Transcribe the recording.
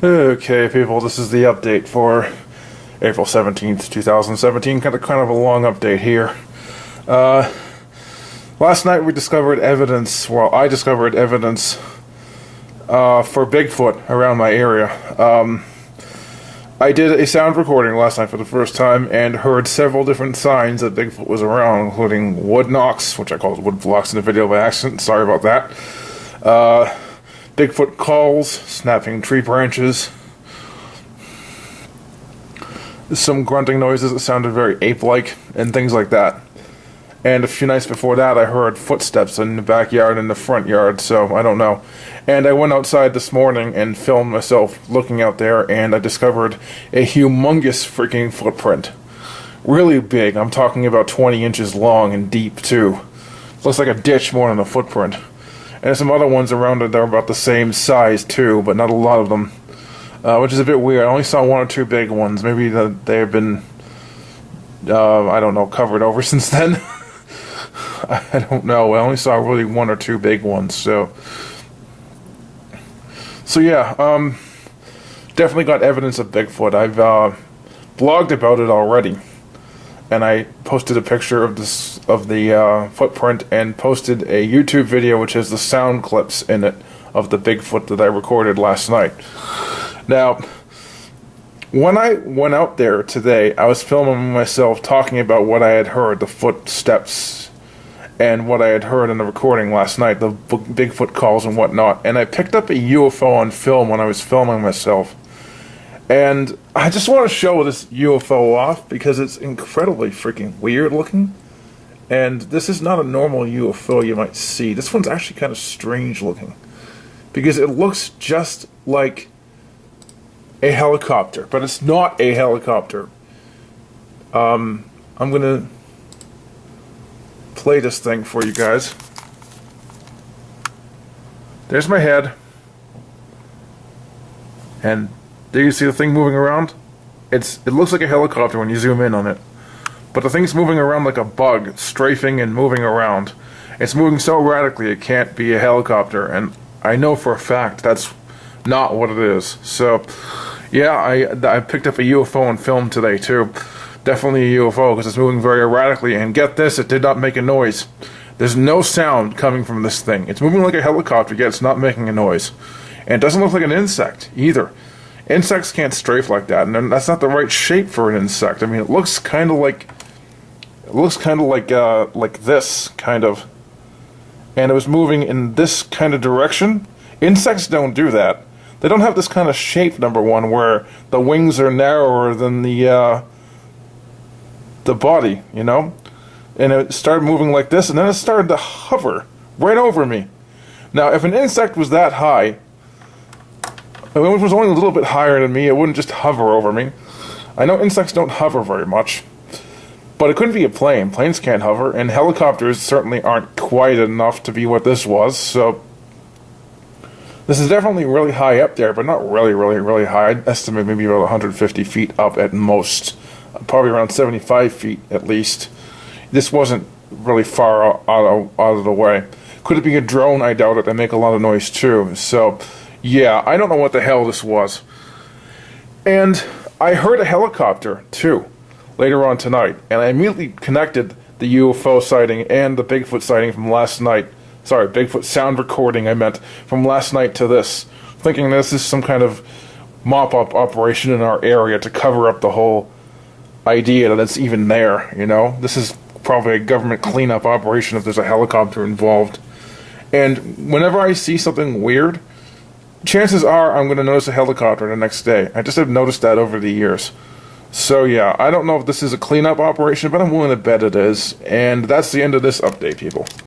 Okay, people, this is the update for April 17th, 2017. Kind of a long update here. Last night we discovered evidence, well, I discovered evidence for Bigfoot around my area. I did a sound recording last night for the first time and heard several different signs that Bigfoot was around, including wood knocks, which I called wood blocks in the video by accident. Sorry about that. Bigfoot calls, snapping tree branches, some grunting noises that sounded very ape-like, and things like that. And a few nights before that, I heard footsteps in the backyard and the front yard, so I don't know. And I went outside this morning and filmed myself looking out there, and I discovered a humongous freaking footprint. Really big. I'm talking about 20 inches long and deep, too. Looks like a ditch more than a footprint. And some other ones around it that are about the same size, too, but not a lot of them. Which is a bit weird. I only saw one or two big ones. Maybe they have been, I don't know, covered over since then. I don't know. I only saw really one or two big ones, so yeah, definitely got evidence of Bigfoot. I've blogged about it already, and I posted a picture of the footprint and posted a YouTube video which has the sound clips in it of the Bigfoot that I recorded last night. Now, when I went out there today, I was filming myself talking about what I had heard, the footsteps, and what I had heard in the recording last night, the Bigfoot calls and whatnot, and I picked up a UFO on film when I was filming myself. And I just want to show this UFO off because it's incredibly freaking weird looking. And this is not a normal UFO you might see. This one's actually kind of strange looking, because it looks just like a helicopter, but it's not a helicopter. I'm gonna play this thing for you guys. There's my head, and there you see the thing moving around. It looks like a helicopter when you zoom in on it, but the thing's moving around like a bug, strafing and moving around. It's moving so erratically it can't be a helicopter, and I know for a fact that's not what it is. So yeah, I picked up a UFO on film today too. Definitely a UFO, because it's moving very erratically, and get this, it did not make a noise. There's no sound coming from this thing. It's moving like a helicopter, yet it's not making a noise. And it doesn't look like an insect, either. Insects can't strafe like that, and that's not the right shape for an insect. I mean, it looks kind of like this, kind of. And it was moving in this kind of direction. Insects don't do that. They don't have this kind of shape, number one, where the wings are narrower than the body, you know? And it started moving like this, and then it started to hover right over me. Now, if an insect was that high, if it was only a little bit higher than me, it wouldn't just hover over me. I know insects don't hover very much, but it couldn't be a plane. Planes can't hover, and helicopters certainly aren't quite enough to be what this was, so this is definitely really high up there, but not really, really, really high. I'd estimate maybe about 150 feet up at most. Probably around 75 feet at least. This wasn't really far out of the way. Could it be a drone? I doubt it. They make a lot of noise too. So yeah, I don't know what the hell this was. And I heard a helicopter too later on tonight, and I immediately connected the UFO sighting and the Bigfoot sighting from last night. Sorry, Bigfoot sound recording I meant, from last night to this, thinking this is some kind of mop-up operation in our area to cover up the whole idea that it's even there, you know? This is probably a government cleanup operation if there's a helicopter involved. And whenever I see something weird, chances are I'm going to notice a helicopter the next day. I just have noticed that over the years. So yeah, I don't know if this is a cleanup operation, but I'm willing to bet it is. And that's the end of this update, people.